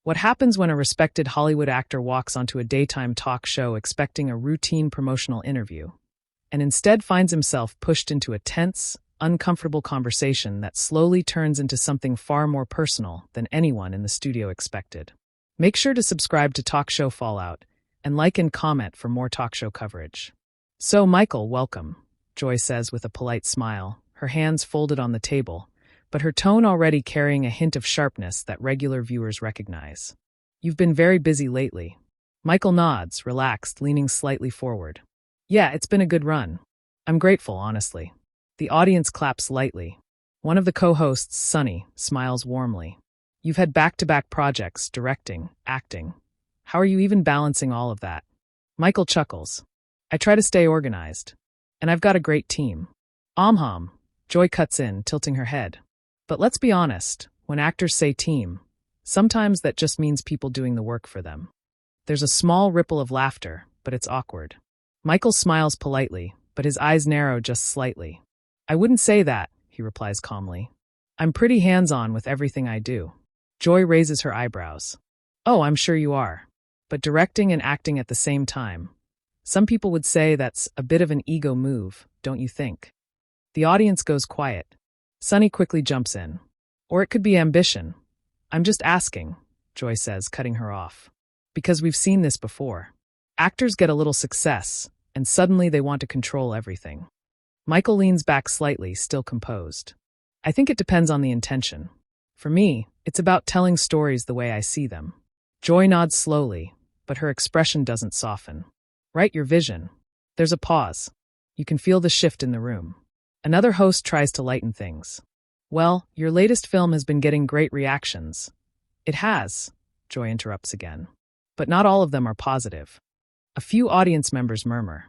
What happens when a respected Hollywood actor walks onto a daytime talk show expecting a routine promotional interview, and instead finds himself pushed into a tense, uncomfortable conversation that slowly turns into something far more personal than anyone in the studio expected? Make sure to subscribe to Talk Show Fallout and like and comment for more talk show coverage. So, Michael, welcome, Joy says with a polite smile, her hands folded on the table, but her tone already carrying a hint of sharpness that regular viewers recognize. You've been very busy lately. Michael nods, relaxed, leaning slightly forward. Yeah, it's been a good run. I'm grateful, honestly. The audience claps lightly. One of the co-hosts, Sunny, smiles warmly. You've had back-to-back projects, directing, acting. How are you even balancing all of that? Michael chuckles. I try to stay organized. And I've got a great team. Hum. Joy cuts in, tilting her head. But let's be honest, when actors say team, sometimes that just means people doing the work for them. There's a small ripple of laughter, but it's awkward. Michael smiles politely, but his eyes narrow just slightly. I wouldn't say that, he replies calmly. I'm pretty hands-on with everything I do. Joy raises her eyebrows. Oh, I'm sure you are. But directing and acting at the same time. Some people would say that's a bit of an ego move, don't you think? The audience goes quiet. Sunny quickly jumps in. Or it could be ambition. I'm just asking, Joy says, cutting her off. Because we've seen this before. Actors get a little success, and suddenly they want to control everything. Michael leans back slightly, still composed. I think it depends on the intention. For me, it's about telling stories the way I see them. Joy nods slowly, but her expression doesn't soften. Write your vision. There's a pause. You can feel the shift in the room. Another host tries to lighten things. Well, your latest film has been getting great reactions. It has, Joy interrupts again. But not all of them are positive. A few audience members murmur.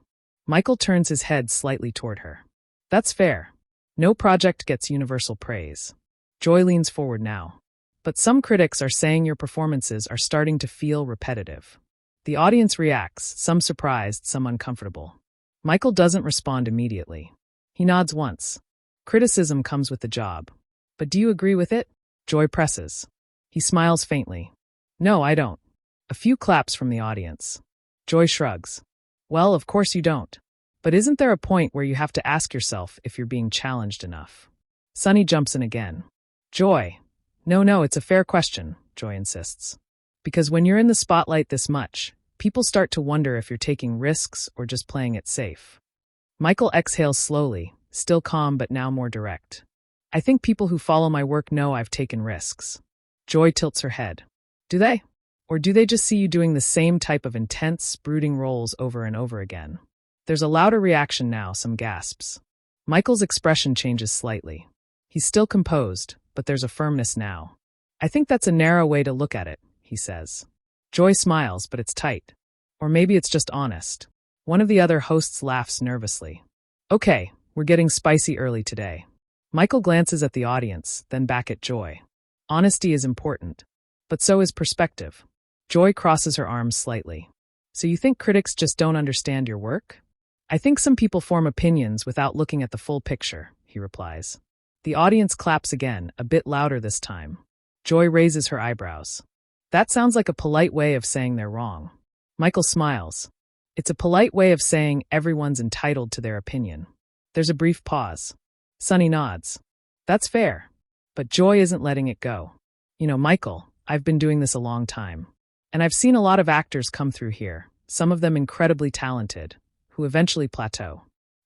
Michael turns his head slightly toward her. That's fair. No project gets universal praise. Joy leans forward now. But some critics are saying your performances are starting to feel repetitive. The audience reacts, some surprised, some uncomfortable. Michael doesn't respond immediately. He nods once. Criticism comes with the job. But do you agree with it? Joy presses. He smiles faintly. No, I don't. A few claps from the audience. Joy shrugs. Well, of course you don't. But isn't there a point where you have to ask yourself if you're being challenged enough? Sunny jumps in again. Joy. No, it's a fair question, Joy insists. Because when you're in the spotlight this much, people start to wonder if you're taking risks or just playing it safe. Michael exhales slowly, still calm but now more direct. I think people who follow my work know I've taken risks. Joy tilts her head. Do they? Or do they just see you doing the same type of intense, brooding roles over and over again? There's a louder reaction now, some gasps. Michael's expression changes slightly. He's still composed, but there's a firmness now. I think that's a narrow way to look at it, he says. Joy smiles, but it's tight. Or maybe it's just honest. One of the other hosts laughs nervously. Okay, we're getting spicy early today. Michael glances at the audience, then back at Joy. Honesty is important. But so is perspective. Joy crosses her arms slightly. So you think critics just don't understand your work? I think some people form opinions without looking at the full picture, he replies. The audience claps again, a bit louder this time. Joy raises her eyebrows. That sounds like a polite way of saying they're wrong. Michael smiles. It's a polite way of saying everyone's entitled to their opinion. There's a brief pause. Sunny nods. That's fair. But Joy isn't letting it go. Michael, I've been doing this a long time. And I've seen a lot of actors come through here, some of them incredibly talented, who eventually plateau.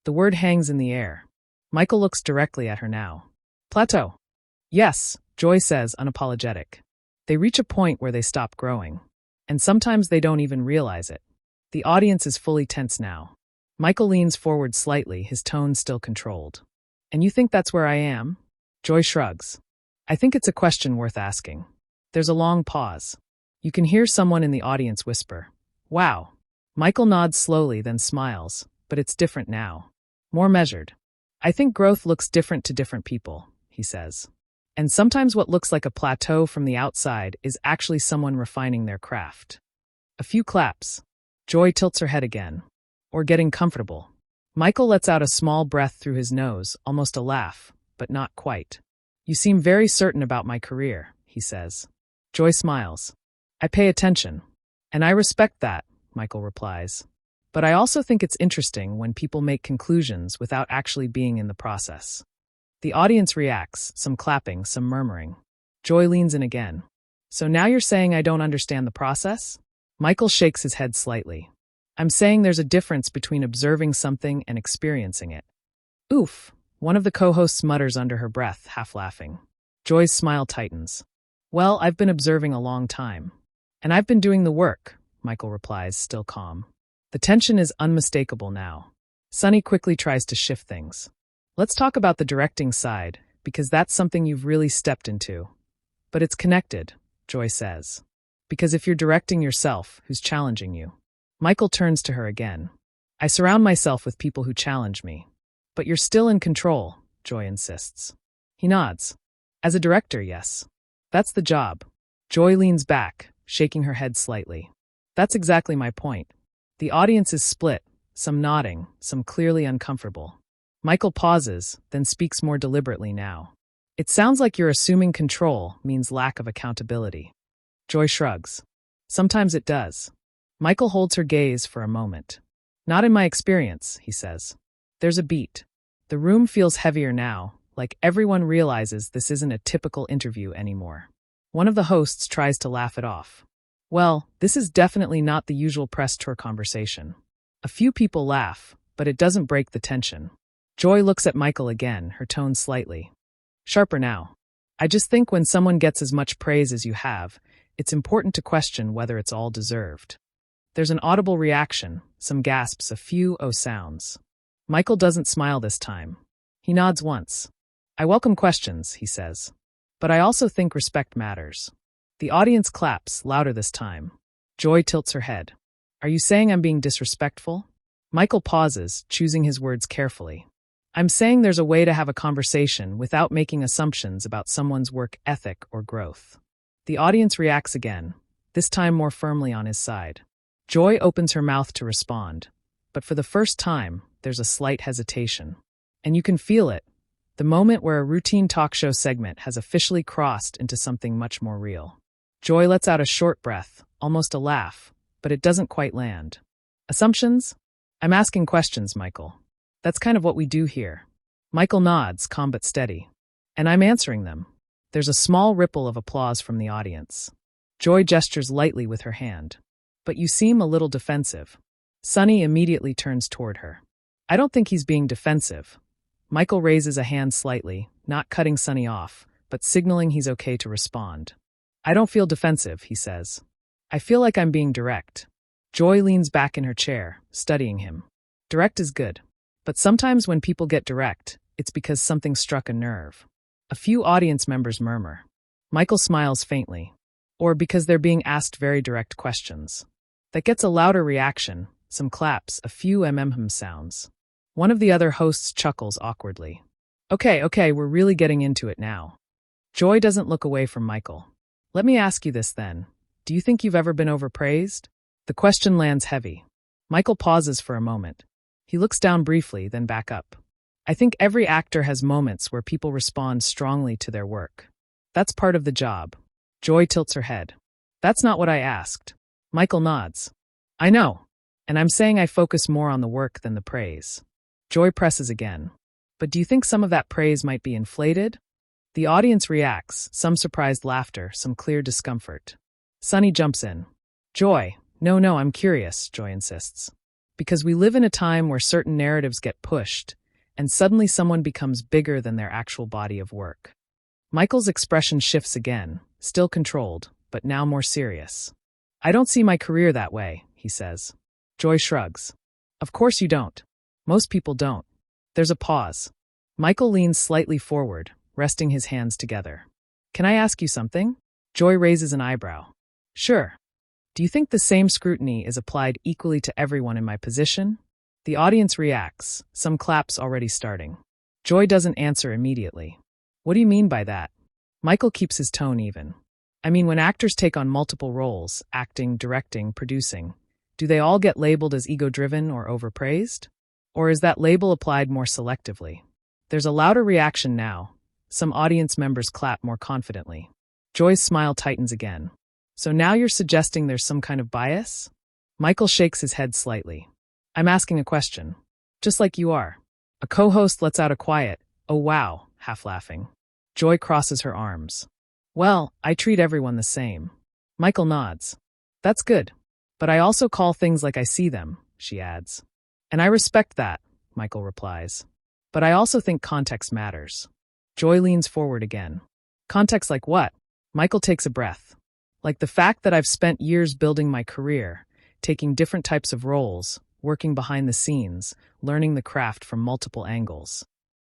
The word hangs in the air. Michael looks directly at her now. Plateau. Yes, Joy says, unapologetic. They reach a point where they stop growing. And sometimes they don't even realize it. The audience is fully tense now. Michael leans forward slightly, his tone still controlled. And you think that's where I am? Joy shrugs. I think it's a question worth asking. There's a long pause. You can hear someone in the audience whisper, Wow. Michael nods slowly, then smiles, but it's different now. More measured. I think growth looks different to different people, he says. And sometimes what looks like a plateau from the outside is actually someone refining their craft. A few claps. Joy tilts her head again. Or getting comfortable. Michael lets out a small breath through his nose, almost a laugh, but not quite. You seem very certain about my career, he says. Joy smiles. I pay attention. And I respect that, Michael replies. But I also think it's interesting when people make conclusions without actually being in the process. The audience reacts, some clapping, some murmuring. Joy leans in again. So now you're saying I don't understand the process? Michael shakes his head slightly. I'm saying there's a difference between observing something and experiencing it. Oof, one of the co-hosts mutters under her breath, half laughing. Joy's smile tightens. Well, I've been observing a long time. And I've been doing the work, Michael replies, still calm. The tension is unmistakable now. Sunny quickly tries to shift things. Let's talk about the directing side, because that's something you've really stepped into. But it's connected, Joy says. Because if you're directing yourself, who's challenging you? Michael turns to her again. I surround myself with people who challenge me. But you're still in control, Joy insists. He nods. As a director, yes. That's the job. Joy leans back, shaking her head slightly. That's exactly my point. The audience is split, some nodding, some clearly uncomfortable. Michael pauses, then speaks more deliberately now. It sounds like you're assuming control means lack of accountability. Joy shrugs. Sometimes it does. Michael holds her gaze for a moment. Not in my experience, he says. There's a beat. The room feels heavier now, like everyone realizes this isn't a typical interview anymore. One of the hosts tries to laugh it off. Well, this is definitely not the usual press tour conversation. A few people laugh, but it doesn't break the tension. Joy looks at Michael again, her tone slightly sharper now. I just think when someone gets as much praise as you have, it's important to question whether it's all deserved. There's an audible reaction, some gasps, a few oh sounds. Michael doesn't smile this time. He nods once. I welcome questions, he says. But I also think respect matters. The audience claps, louder this time. Joy tilts her head. Are you saying I'm being disrespectful? Michael pauses, choosing his words carefully. I'm saying there's a way to have a conversation without making assumptions about someone's work ethic or growth. The audience reacts again, this time more firmly on his side. Joy opens her mouth to respond, but for the first time, there's a slight hesitation. And you can feel it, the moment where a routine talk show segment has officially crossed into something much more real. Joy lets out a short breath, almost a laugh, but it doesn't quite land. Assumptions? I'm asking questions, Michael. That's kind of what we do here. Michael nods, calm but steady. And I'm answering them. There's a small ripple of applause from the audience. Joy gestures lightly with her hand. But you seem a little defensive. Sunny immediately turns toward her. I don't think he's being defensive. Michael raises a hand slightly, not cutting Sunny off, but signaling he's okay to respond. I don't feel defensive, he says. I feel like I'm being direct. Joy leans back in her chair, studying him. Direct is good. But sometimes when people get direct, it's because something struck a nerve. A few audience members murmur. Michael smiles faintly. Or because they're being asked very direct questions. That gets a louder reaction, some claps, a few sounds. One of the other hosts chuckles awkwardly. Okay, we're really getting into it now. Joy doesn't look away from Michael. Let me ask you this then. Do you think you've ever been overpraised? The question lands heavy. Michael pauses for a moment. He looks down briefly, then back up. I think every actor has moments where people respond strongly to their work. That's part of the job. Joy tilts her head. That's not what I asked. Michael nods. I know. And I'm saying I focus more on the work than the praise. Joy presses again. But do you think some of that praise might be inflated? The audience reacts, some surprised laughter, some clear discomfort. Sunny jumps in. Joy, no, I'm curious, Joy insists. Because we live in a time where certain narratives get pushed, and suddenly someone becomes bigger than their actual body of work. Michael's expression shifts again, still controlled, but now more serious. I don't see my career that way, he says. Joy shrugs. Of course you don't. Most people don't. There's a pause. Michael leans slightly forward, resting his hands together. Can I ask you something? Joy raises an eyebrow. Sure. Do you think the same scrutiny is applied equally to everyone in my position? The audience reacts, some claps already starting. Joy doesn't answer immediately. What do you mean by that? Michael keeps his tone even. I mean, when actors take on multiple roles, acting, directing, producing, do they all get labeled as ego-driven or overpraised? Or is that label applied more selectively? There's a louder reaction now. Some audience members clap more confidently. Joy's smile tightens again. So now you're suggesting there's some kind of bias? Michael shakes his head slightly. I'm asking a question. Just like you are. A co-host lets out a quiet, "Oh wow," half laughing. Joy crosses her arms. Well, I treat everyone the same. Michael nods. That's good. But I also call things like I see them, she adds. And I respect that, Michael replies. But I also think context matters. Joy leans forward again. Context like what? Michael takes a breath. Like the fact that I've spent years building my career, taking different types of roles, working behind the scenes, learning the craft from multiple angles.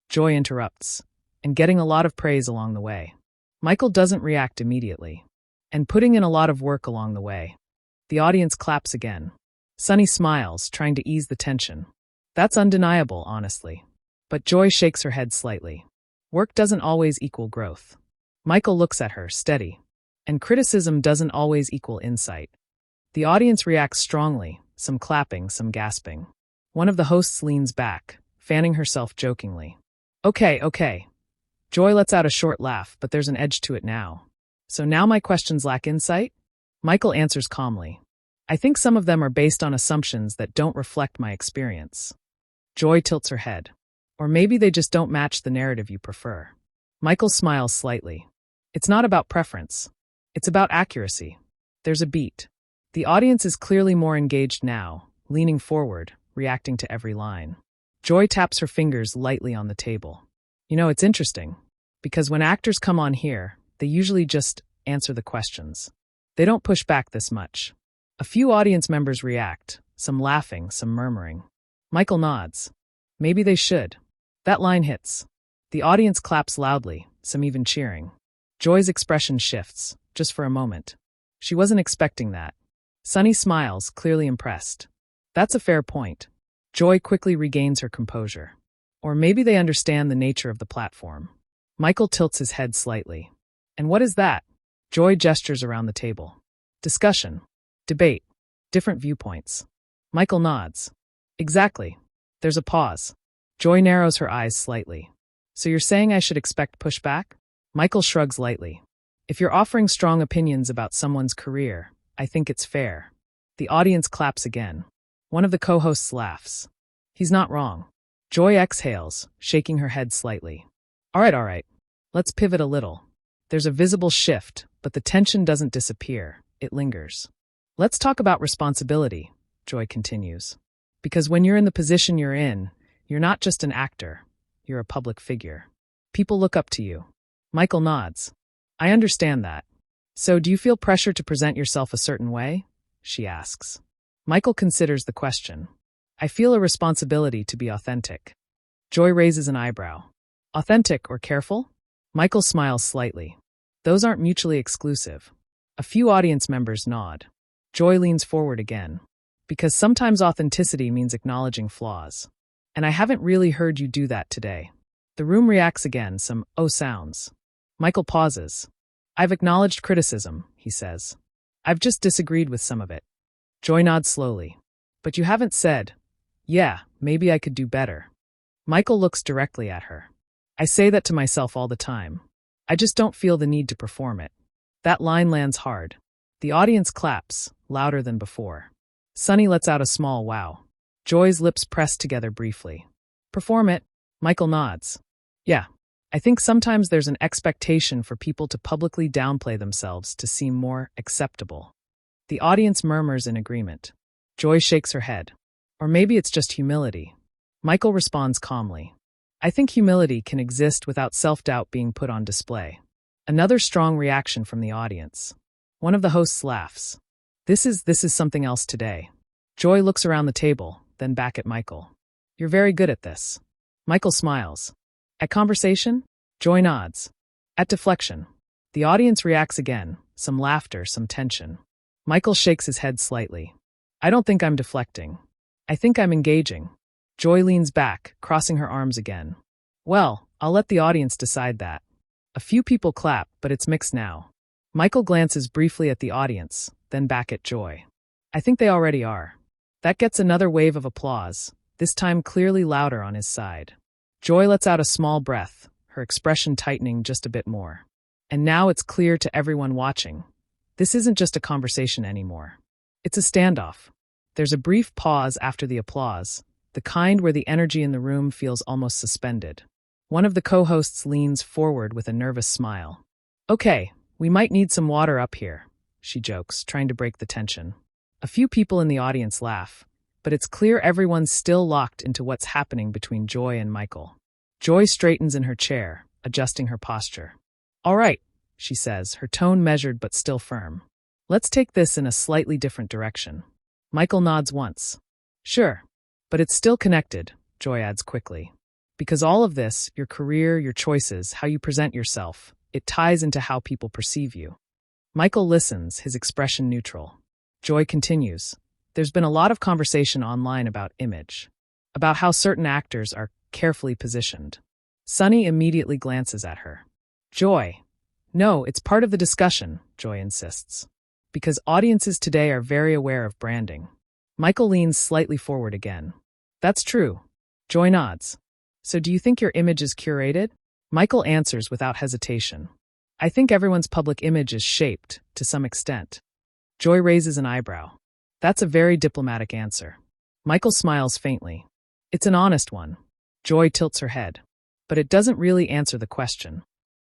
Joy interrupts, and getting a lot of praise along the way. Michael doesn't react immediately, and putting in a lot of work along the way. The audience claps again. Sunny smiles, trying to ease the tension. That's undeniable, honestly. But Joy shakes her head slightly. Work doesn't always equal growth. Michael looks at her, steady. And criticism doesn't always equal insight. The audience reacts strongly, some clapping, some gasping. One of the hosts leans back, fanning herself jokingly. Okay. Joy lets out a short laugh, but there's an edge to it now. So now my questions lack insight? Michael answers calmly. I think some of them are based on assumptions that don't reflect my experience. Joy tilts her head. Or maybe they just don't match the narrative you prefer. Michael smiles slightly. It's not about preference. It's about accuracy. There's a beat. The audience is clearly more engaged now, leaning forward, reacting to every line. Joy taps her fingers lightly on the table. You know, it's interesting, because when actors come on here, they usually just answer the questions. They don't push back this much. A few audience members react, some laughing, some murmuring. Michael nods. Maybe they should. That line hits. The audience claps loudly, some even cheering. Joy's expression shifts, just for a moment. She wasn't expecting that. Sunny smiles, clearly impressed. That's a fair point. Joy quickly regains her composure. Or maybe they understand the nature of the platform. Michael tilts his head slightly. And what is that? Joy gestures around the table. Discussion. Debate. Different viewpoints. Michael nods. Exactly. There's a pause. Joy narrows her eyes slightly. So you're saying I should expect pushback? Michael shrugs lightly. If you're offering strong opinions about someone's career, I think it's fair. The audience claps again. One of the co-hosts laughs. He's not wrong. Joy exhales, shaking her head slightly. All right. Let's pivot a little. There's a visible shift, but the tension doesn't disappear. It lingers. Let's talk about responsibility, Joy continues. Because when you're in the position you're in, you're not just an actor. You're a public figure. People look up to you. Michael nods. I understand that. So do you feel pressure to present yourself a certain way? She asks. Michael considers the question. I feel a responsibility to be authentic. Joy raises an eyebrow. Authentic or careful? Michael smiles slightly. Those aren't mutually exclusive. A few audience members nod. Joy leans forward again. Because sometimes authenticity means acknowledging flaws. And I haven't really heard you do that today. The room reacts again, some "oh" sounds. Michael pauses. I've acknowledged criticism, he says. I've just disagreed with some of it. Joy nods slowly. But you haven't said, yeah, maybe I could do better. Michael looks directly at her. I say that to myself all the time. I just don't feel the need to perform it. That line lands hard. The audience claps, louder than before. Sunny lets out a small wow. Joy's lips press together briefly. Perform it. Michael nods. Yeah. I think sometimes there's an expectation for people to publicly downplay themselves to seem more acceptable. The audience murmurs in agreement. Joy shakes her head. Or maybe it's just humility. Michael responds calmly. I think humility can exist without self-doubt being put on display. Another strong reaction from the audience. One of the hosts laughs. This is something else today. Joy looks around the table, then back at Michael. You're very good at this. Michael smiles. At conversation? Joy nods. At deflection. The audience reacts again, some laughter, some tension. Michael shakes his head slightly. I don't think I'm deflecting. I think I'm engaging. Joy leans back, crossing her arms again. Well, I'll let the audience decide that. A few people clap, but it's mixed now. Michael glances briefly at the audience, then back at Joy. I think they already are. That gets another wave of applause, this time clearly louder on his side. Joy lets out a small breath, her expression tightening just a bit more. And now it's clear to everyone watching. This isn't just a conversation anymore. It's a standoff. There's a brief pause after the applause, the kind where the energy in the room feels almost suspended. One of the co-hosts leans forward with a nervous smile. Okay, we might need some water up here, she jokes, trying to break the tension. A few people in the audience laugh, but it's clear everyone's still locked into what's happening between Joy and Michael. Joy straightens in her chair, adjusting her posture. All right, she says, her tone measured but still firm. Let's take this in a slightly different direction. Michael nods once. Sure, but it's still connected, Joy adds quickly. Because all of this, your career, your choices, how you present yourself, it ties into how people perceive you. Michael listens, his expression neutral. Joy continues. There's been a lot of conversation online about image, about how certain actors are carefully positioned. Sunny immediately glances at her. Joy. No, it's part of the discussion, Joy insists. Because audiences today are very aware of branding. Michael leans slightly forward again. That's true. Joy nods. So do you think your image is curated? Michael answers without hesitation. I think everyone's public image is shaped, to some extent. Joy raises an eyebrow. That's a very diplomatic answer. Michael smiles faintly. It's an honest one. Joy tilts her head. But it doesn't really answer the question.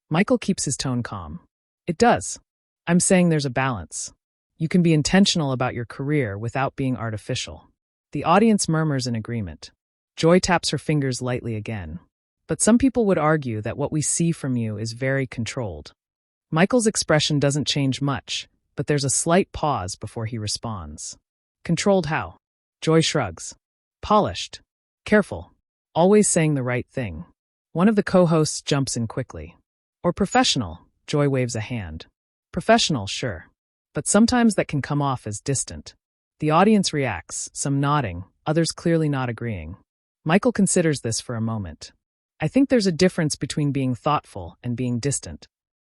Michael keeps his tone calm. It does. I'm saying there's a balance. You can be intentional about your career without being artificial. The audience murmurs in agreement. Joy taps her fingers lightly again. But some people would argue that what we see from you is very controlled. Michael's expression doesn't change much, but there's a slight pause before he responds. Controlled how? Joy shrugs. Polished. Careful. Always saying the right thing. One of the co-hosts jumps in quickly. Or professional, Joy waves a hand. Professional, sure. But sometimes that can come off as distant. The audience reacts, some nodding, others clearly not agreeing. Michael considers this for a moment. I think there's a difference between being thoughtful and being distant.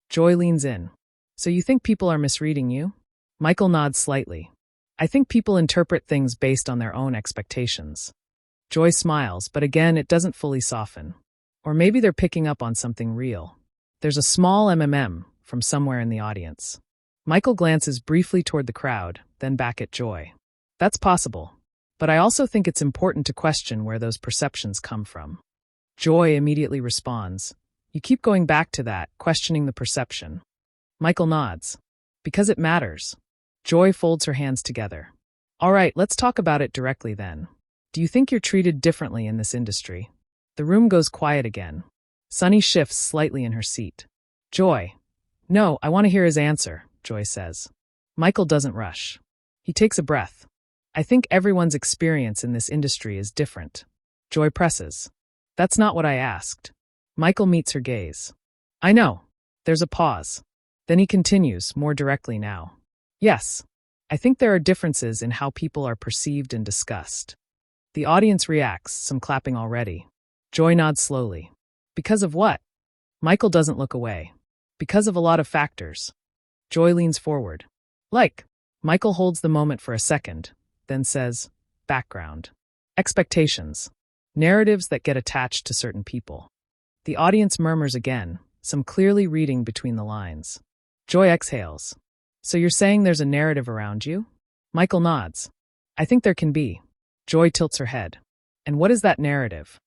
Joy leans in. So you think people are misreading you? Michael nods slightly. I think people interpret things based on their own expectations. Joy smiles, but again it doesn't fully soften. Or maybe they're picking up on something real. There's a small MMM from somewhere in the audience. Michael glances briefly toward the crowd, then back at Joy. That's possible. But I also think it's important to question where those perceptions come from. Joy immediately responds. You keep going back to that, questioning the perception. Michael nods. Because it matters. Joy folds her hands together. All right, let's talk about it directly then. Do you think you're treated differently in this industry? The room goes quiet again. Sunny shifts slightly in her seat. Joy. No, I want to hear his answer, Joy says. Michael doesn't rush. He takes a breath. I think everyone's experience in this industry is different. Joy presses. That's not what I asked. Michael meets her gaze. I know. There's a pause. Then he continues, more directly now. Yes. I think there are differences in how people are perceived and discussed. The audience reacts, some clapping already. Joy nods slowly. Because of what? Michael doesn't look away. Because of a lot of factors. Joy leans forward. Like. Michael holds the moment for a second, then says, background. Expectations. Narratives that get attached to certain people. The audience murmurs again, some clearly reading between the lines. Joy exhales. So you're saying there's a narrative around you? Michael nods. I think there can be. Joy tilts her head. And what is that narrative?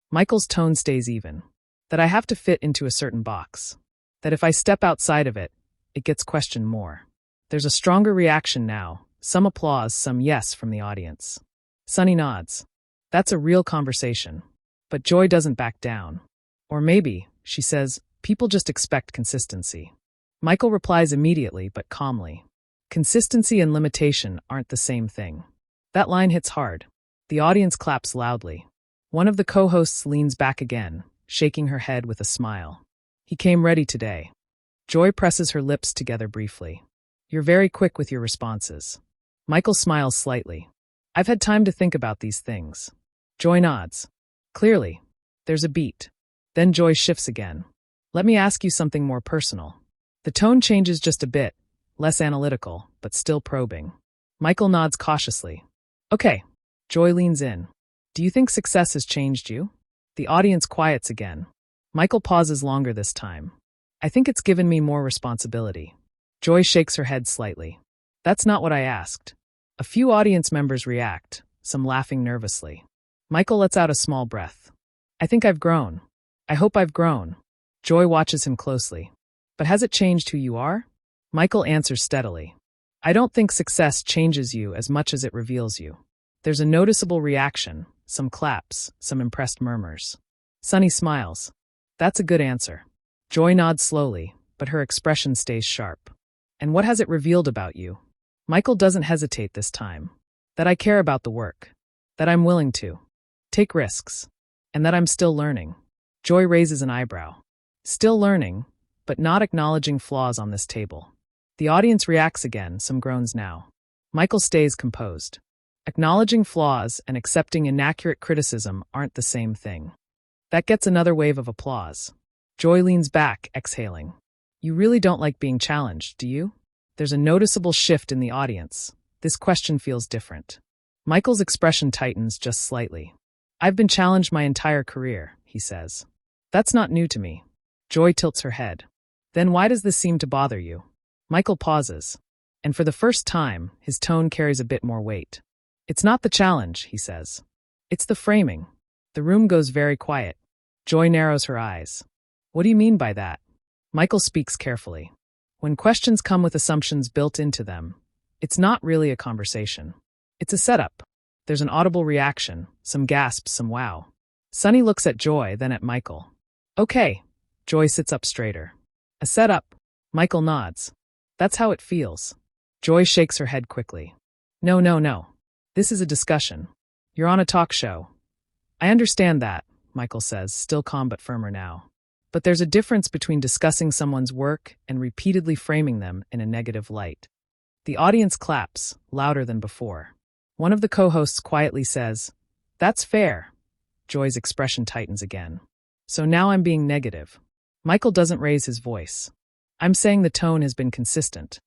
Michael's tone stays even. That I have to fit into a certain box. That if I step outside of it, it gets questioned more. There's a stronger reaction now. Some applause, some yes from the audience. Sunny nods. That's a real conversation. But Joy doesn't back down. Or maybe, she says, people just expect consistency. Michael replies immediately but calmly. Consistency and limitation aren't the same thing. That line hits hard. The audience claps loudly. One of the co-hosts leans back again, shaking her head with a smile. He came ready today. Joy presses her lips together briefly. You're very quick with your responses. Michael smiles slightly. I've had time to think about these things. Joy nods. Clearly. There's a beat. Then Joy shifts again. Let me ask you something more personal. The tone changes just a bit, less analytical, but still probing. Michael nods cautiously. Okay. Joy leans in. Do you think success has changed you? The audience quiets again. Michael pauses longer this time. I think it's given me more responsibility. Joy shakes her head slightly. That's not what I asked. A few audience members react, some laughing nervously. Michael lets out a small breath. I think I've grown. I hope I've grown. Joy watches him closely. But has it changed who you are? Michael answers steadily. I don't think success changes you as much as it reveals you. There's a noticeable reaction, some claps, some impressed murmurs. Sunny smiles. That's a good answer. Joy nods slowly, but her expression stays sharp. And what has it revealed about you? Michael doesn't hesitate this time. That I care about the work. That I'm willing to take risks. And that I'm still learning. Joy raises an eyebrow. Still learning, but not acknowledging flaws on this table. The audience reacts again, some groans now. Michael stays composed. Acknowledging flaws and accepting inaccurate criticism aren't the same thing. That gets another wave of applause. Joy leans back, exhaling. You really don't like being challenged, do you? There's a noticeable shift in the audience. This question feels different. Michael's expression tightens just slightly. I've been challenged my entire career, he says. That's not new to me. Joy tilts her head. Then why does this seem to bother you? Michael pauses. And for the first time, his tone carries a bit more weight. It's not the challenge, he says. It's the framing. The room goes very quiet. Joy narrows her eyes. What do you mean by that? Michael speaks carefully. When questions come with assumptions built into them, it's not really a conversation. It's a setup. There's an audible reaction, some gasps, some wow. Sunny looks at Joy, then at Michael. Okay. Joy sits up straighter. A setup. Michael nods. That's how it feels. Joy shakes her head quickly. No. This is a discussion. You're on a talk show. I understand that, Michael says, still calm but firmer now. But there's a difference between discussing someone's work and repeatedly framing them in a negative light. The audience claps, louder than before. One of the co-hosts quietly says, That's fair. Joy's expression tightens again. So now I'm being negative. Michael doesn't raise his voice. I'm saying the tone has been consistent.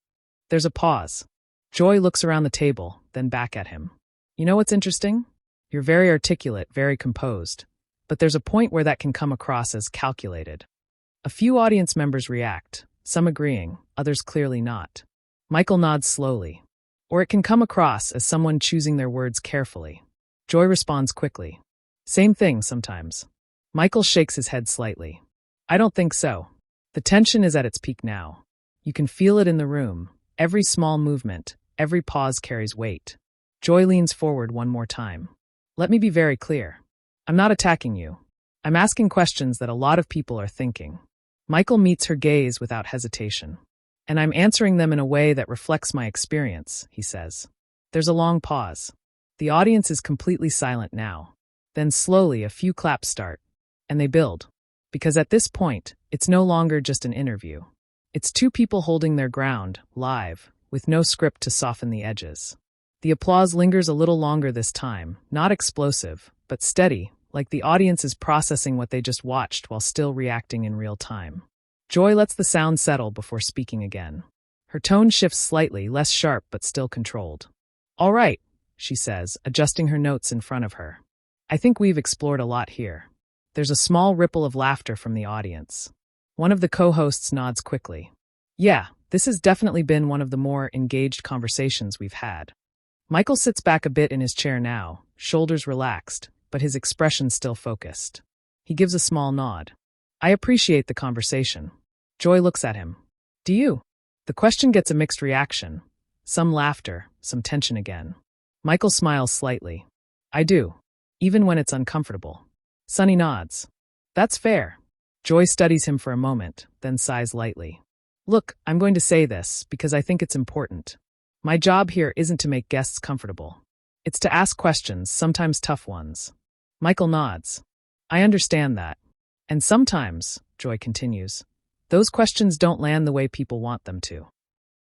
There's a pause. Joy looks around the table, then back at him. You know what's interesting? You're very articulate, very composed. But there's a point where that can come across as calculated. A few audience members react, some agreeing, others clearly not. Michael nods slowly. Or it can come across as someone choosing their words carefully. Joy responds quickly. Same thing sometimes. Michael shakes his head slightly. I don't think so. The tension is at its peak now. You can feel it in the room. Every small movement, every pause carries weight. Joy leans forward one more time. Let me be very clear. I'm not attacking you. I'm asking questions that a lot of people are thinking. Michael meets her gaze without hesitation. And I'm answering them in a way that reflects my experience, he says. There's a long pause. The audience is completely silent now. Then slowly a few claps start. And they build. Because at this point, it's no longer just an interview. It's two people holding their ground, live, with no script to soften the edges. The applause lingers a little longer this time, not explosive, but steady, like the audience is processing what they just watched while still reacting in real time. Joy lets the sound settle before speaking again. Her tone shifts slightly, less sharp but still controlled. All right, she says, adjusting her notes in front of her. I think we've explored a lot here. There's a small ripple of laughter from the audience. One of the co-hosts nods quickly. Yeah, this has definitely been one of the more engaged conversations we've had. Michael sits back a bit in his chair now, shoulders relaxed, but his expression still focused. He gives a small nod. I appreciate the conversation. Joy looks at him. Do you? The question gets a mixed reaction. Some laughter, some tension again. Michael smiles slightly. I do. Even when it's uncomfortable. Sunny nods. That's fair. Joy studies him for a moment, then sighs lightly. Look, I'm going to say this because I think it's important. My job here isn't to make guests comfortable. It's to ask questions, sometimes tough ones. Michael nods. I understand that. And sometimes, Joy continues, those questions don't land the way people want them to.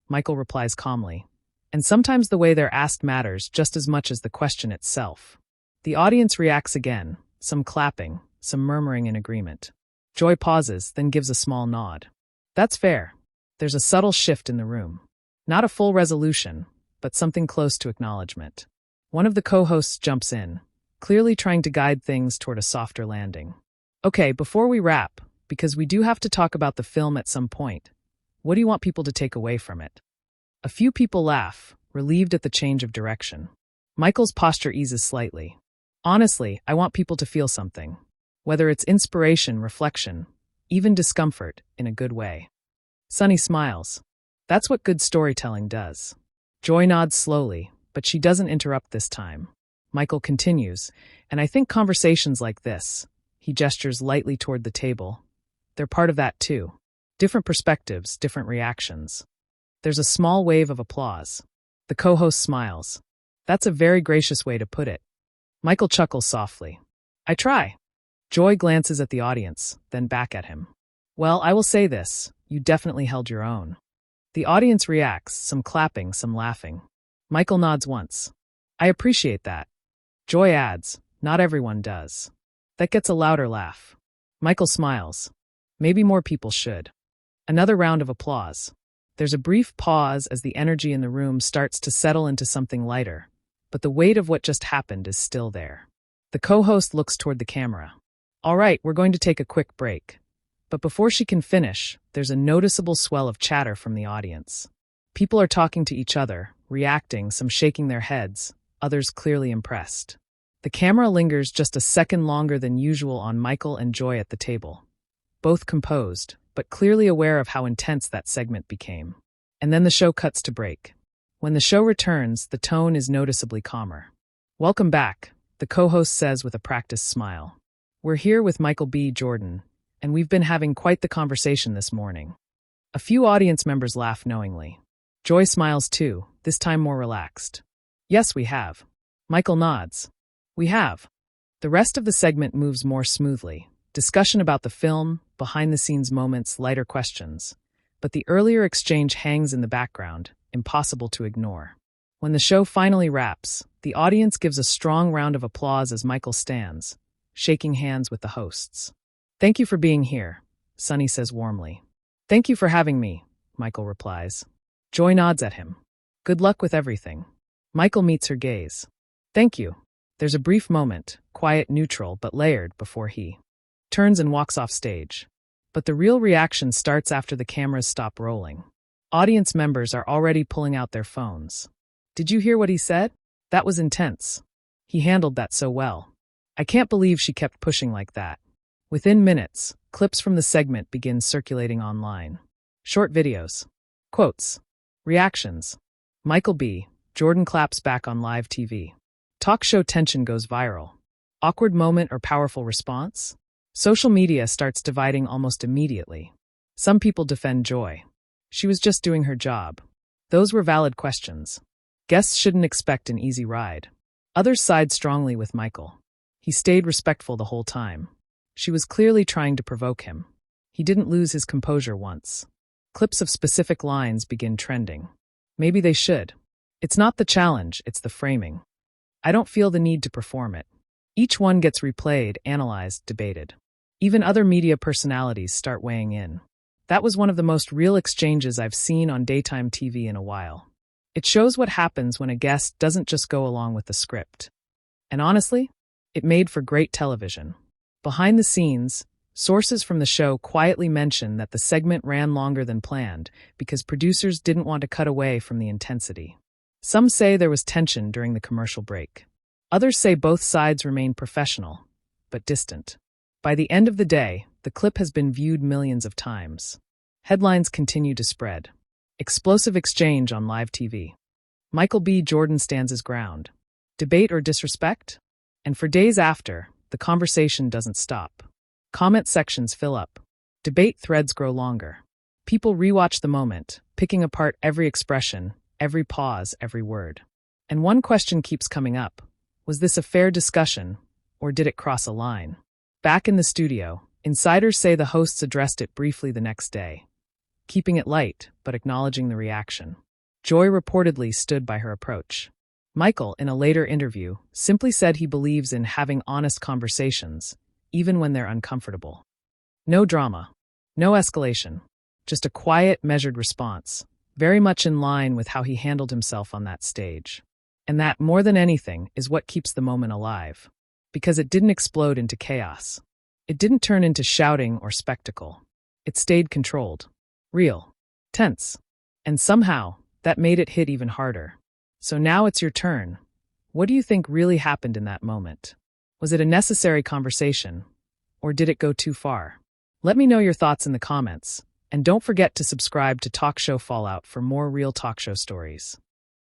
Michael replies calmly. And sometimes the way they're asked matters just as much as the question itself. The audience reacts again, some clapping, some murmuring in agreement. Joy pauses, then gives a small nod. That's fair. There's a subtle shift in the room. Not a full resolution, but something close to acknowledgement. One of the co-hosts jumps in, clearly trying to guide things toward a softer landing. Okay, before we wrap, because we do have to talk about the film at some point, What do you want people to take away from it? A few people laugh, relieved at the change of direction. Michael's posture eases slightly. Honestly, I want people to feel something. Whether it's inspiration, reflection, even discomfort, in a good way. Sunny smiles. That's what good storytelling does. Joy nods slowly, but she doesn't interrupt this time. Michael continues, and I think conversations like this, he gestures lightly toward the table, they're part of that too. Different perspectives, different reactions. There's a small wave of applause. The co-host smiles. That's a very gracious way to put it. Michael chuckles softly. I try. Joy glances at the audience, then back at him. Well, I will say this, you definitely held your own. The audience reacts, some clapping, some laughing. Michael nods once. I appreciate that. Joy adds, not everyone does. That gets a louder laugh. Michael smiles. Maybe more people should. Another round of applause. There's a brief pause as the energy in the room starts to settle into something lighter, but the weight of what just happened is still there. The co-host looks toward the camera. All right, we're going to take a quick break. But before she can finish, there's a noticeable swell of chatter from the audience. People are talking to each other, reacting, some shaking their heads, others clearly impressed. The camera lingers just a second longer than usual on Michael and Joy at the table. Both composed, but clearly aware of how intense that segment became. And then the show cuts to break. When the show returns, the tone is noticeably calmer. Welcome back, the co-host says with a practiced smile. We're here with Michael B. Jordan, and we've been having quite the conversation this morning. A few audience members laugh knowingly. Joy smiles too, this time more relaxed. Yes, we have. Michael nods. We have. The rest of the segment moves more smoothly. Discussion about the film, behind-the-scenes moments, lighter questions. But the earlier exchange hangs in the background, impossible to ignore. When the show finally wraps, the audience gives a strong round of applause as Michael stands, shaking hands with the hosts. Thank you for being here, Sunny says warmly. Thank you for having me, Michael replies. Joy nods at him. Good luck with everything. Michael meets her gaze. Thank you. There's a brief moment, quiet, neutral, but layered, before he turns and walks off stage. But the real reaction starts after the cameras stop rolling. Audience members are already pulling out their phones. Did you hear what he said? That was intense. He handled that so well. I can't believe she kept pushing like that. Within minutes, clips from the segment begin circulating online. Short videos. Quotes. Reactions. Michael B. Jordan claps back on live TV. Talk show tension goes viral. Awkward moment or powerful response? Social media starts dividing almost immediately. Some people defend Joy. She was just doing her job. Those were valid questions. Guests shouldn't expect an easy ride. Others side strongly with Michael. He stayed respectful the whole time. She was clearly trying to provoke him. He didn't lose his composure once. Clips of specific lines begin trending. Maybe they should. It's not the challenge, it's the framing. I don't feel the need to perform it. Each one gets replayed, analyzed, debated. Even other media personalities start weighing in. That was one of the most real exchanges I've seen on daytime TV in a while. It shows what happens when a guest doesn't just go along with the script. And honestly, it made for great television. Behind the scenes, sources from the show quietly mention that the segment ran longer than planned because producers didn't want to cut away from the intensity. Some say there was tension during the commercial break. Others say both sides remained professional, but distant. By the end of the day, the clip has been viewed millions of times. Headlines continue to spread. Explosive exchange on live TV. Michael B. Jordan stands his ground. Debate or disrespect? And for days after, the conversation doesn't stop. Comment sections fill up. Debate threads grow longer. People rewatch the moment, picking apart every expression, every pause, every word. And one question keeps coming up. Was this a fair discussion, or did it cross a line? Back in the studio, insiders say the hosts addressed it briefly the next day, keeping it light, but acknowledging the reaction. Joy reportedly stood by her approach. Michael, in a later interview, simply said he believes in having honest conversations, even when they're uncomfortable. No drama, no escalation, just a quiet, measured response, very much in line with how he handled himself on that stage. And that, more than anything, is what keeps the moment alive. Because it didn't explode into chaos. It didn't turn into shouting or spectacle. It stayed controlled. Real. Tense. And somehow, that made it hit even harder. So now it's your turn. What do you think really happened in that moment? Was it a necessary conversation? Or did it go too far? Let me know your thoughts in the comments. And don't forget to subscribe to Talk Show Fallout for more real talk show stories.